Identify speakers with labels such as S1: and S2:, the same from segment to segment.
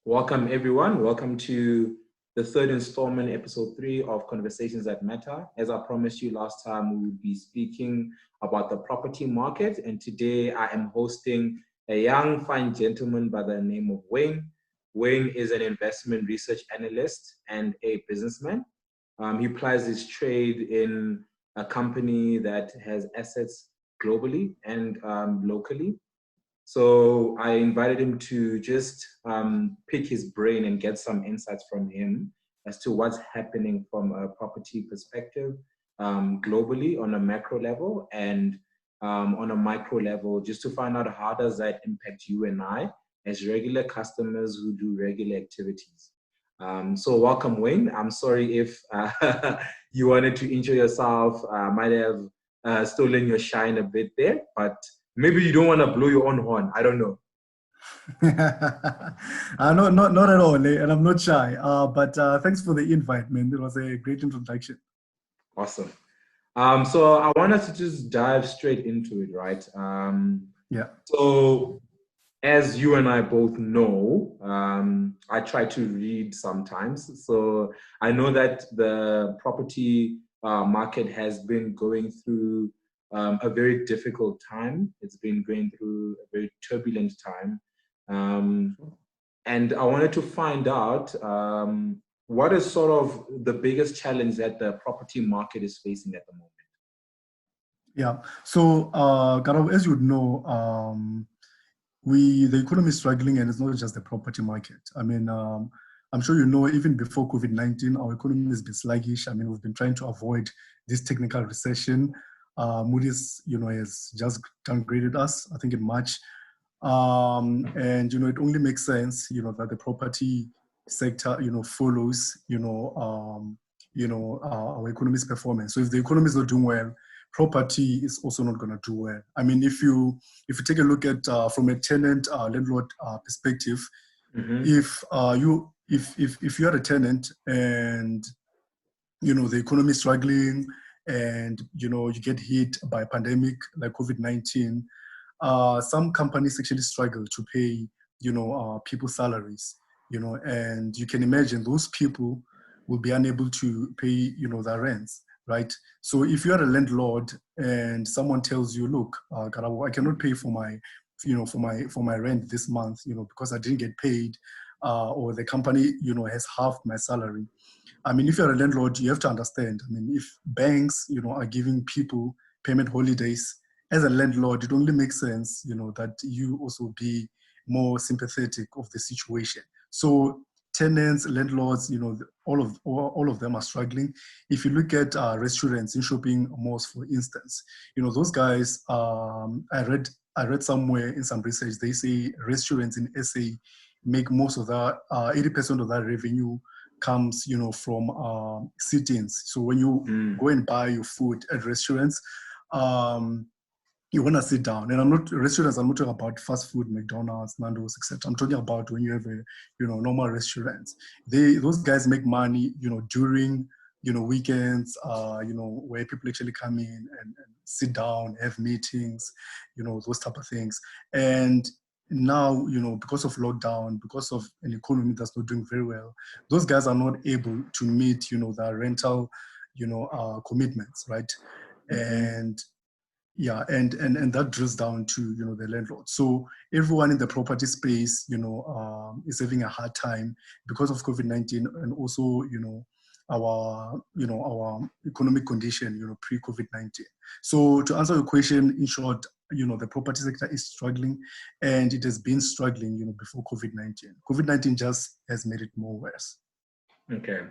S1: Welcome, everyone. Welcome to the third installment, episode 3 of Conversations That Matter. As I promised you last time, we would be speaking about the property market. And today I am hosting a young, fine gentleman by the name of Wayne. Wayne is an investment research analyst and a businessman. He plies his trade in a company that has assets globally and locally. So I invited him to just pick his brain and get some insights from him as to what's happening from a property perspective globally on a macro level and on a micro level, just to find out how does that impact you and I as regular customers who do regular activities. So welcome, Wayne. I'm sorry if you wanted to intro yourself. I might have stolen your shine a bit there, but maybe you don't want to blow your own horn. I don't know.
S2: No, not at all, and I'm not shy. But thanks for the invite, man. It was a great introduction.
S1: Awesome. So I want us to just dive straight into it, right?
S2: Yeah.
S1: So as you and I both know, I try to read sometimes. So I know that the property market has been going through a very difficult time. It's been going through a very turbulent time. And I wanted to find out what is sort of the biggest challenge that the property market is facing at the moment?
S2: Yeah. So, Garav, as you would know, the economy is struggling, and it's not just the property market. I mean, I'm sure you know, even before COVID-19, our economy has been sluggish. I mean, we've been trying to avoid this technical recession. Moody's, has just downgraded us, I think in March. And, it only makes sense, that the property sector, follows, our economy's performance. So if the economy is not doing well, property is also not going to do well. I mean, if you take a look at from a tenant landlord perspective, if you are a tenant and the economy is struggling and you get hit by a pandemic like COVID-19, some companies actually struggle to pay people's salaries, and you can imagine those people will be unable to pay their rents, right? So if you are a landlord and someone tells you, look, I cannot pay for my for my rent this month, because I didn't get paid, or the company has halved my salary. I mean, if you're a landlord, you have to understand. I mean, if banks are giving people payment holidays, as a landlord, it only makes sense that you also be more sympathetic of the situation. So tenants, landlords, all of them are struggling. If you look at restaurants in shopping malls, for instance, those guys. I read somewhere in some research, they say restaurants in SA make most of that 80% of that revenue comes from sit-ins. So when you go and buy your food at restaurants, you want to sit down. And restaurants, I'm not talking about fast food, McDonald's, Nando's, etc. I'm talking about when you have a normal restaurants. Those guys make money during weekends, where people actually come in and sit down, have meetings, those type of things. And now, because of lockdown, because of an economy that's not doing very well, those guys are not able to meet, their rental, commitments, right? And yeah, and that drills down to the landlord. So everyone in the property space, is having a hard time because of COVID-19, and also our economic condition, pre-COVID-19. So to answer your question, in short, the property sector is struggling, and it has been struggling, before COVID-19. COVID-19 just has made it more worse.
S1: Okay.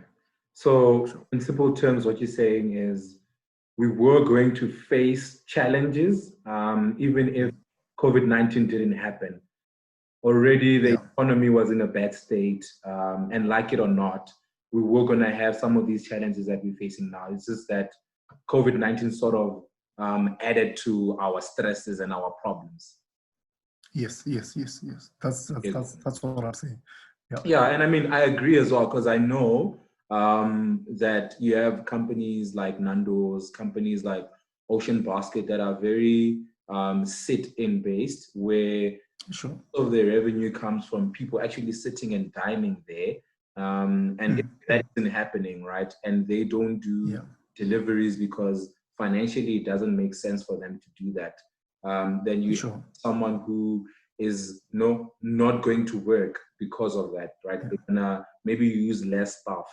S1: So in simple terms, what you're saying is we were going to face challenges, even if COVID-19 didn't happen. Already the economy was in a bad state, and like it or not, we were going to have some of these challenges that we're facing now. It's just that COVID-19 sort of added to our stresses and our problems.
S2: Yes. That's what I'm saying.
S1: Yeah, and I mean, I agree as well, because I know that you have companies like Nando's, companies like Ocean Basket that are very sit-in based, where
S2: Sure.
S1: of their revenue comes from people actually sitting and dining there. And if that isn't happening, right, and they don't do deliveries because financially it doesn't make sense for them to do that, then you have someone who is not going to work because of that, right? They're gonna maybe use less staff.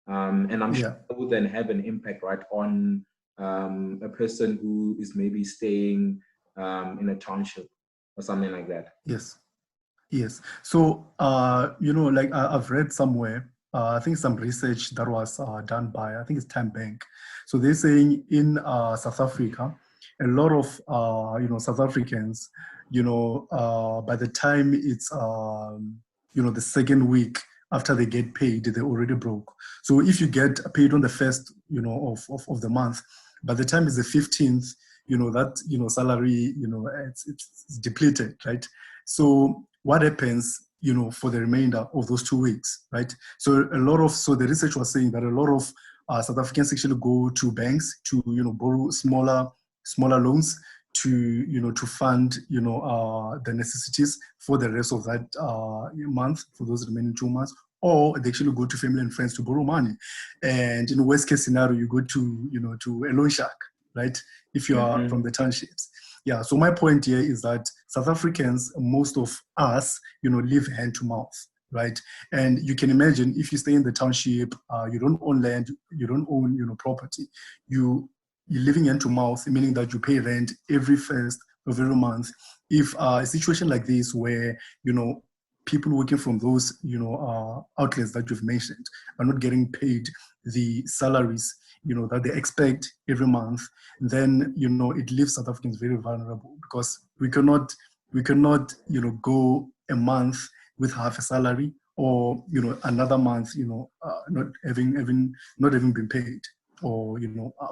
S1: And I'm sure that would then have an impact, right, on a person who is maybe staying in a township or something like that.
S2: Yes. Yes. So, like I've read somewhere, I think some research that was done by, I think it's Time Bank. So they're saying in South Africa, a lot of, South Africans, by the time it's, the second week after they get paid, they're already broke. So if you get paid on the first, of the month, by the time it's the 15th, that, salary, it's depleted, right? So what happens, for the remainder of those 2 weeks, right? So the research was saying that a lot of South Africans actually go to banks to, borrow smaller loans to fund, the necessities for the rest of that month, for those remaining 2 months, or they actually go to family and friends to borrow money. And in worst case scenario, you go to a loan shark, right? If you are from the townships. Yeah, so my point here is that South Africans, most of us, live hand to mouth, right? And you can imagine if you stay in the township, you don't own land, you don't own, property. You're living hand to mouth, meaning that you pay rent every first of every month. If a situation like this where, people working from those, outlets that you've mentioned are not getting paid the salaries, that they expect every month, then it leaves South Africans very vulnerable because we cannot go a month with half a salary or another month not having been paid or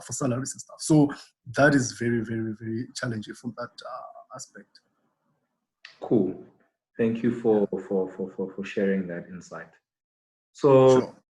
S2: for salaries and stuff. So that is very, very, very challenging from that aspect.
S1: Cool. Thank you for sharing that insight. So
S2: Sure.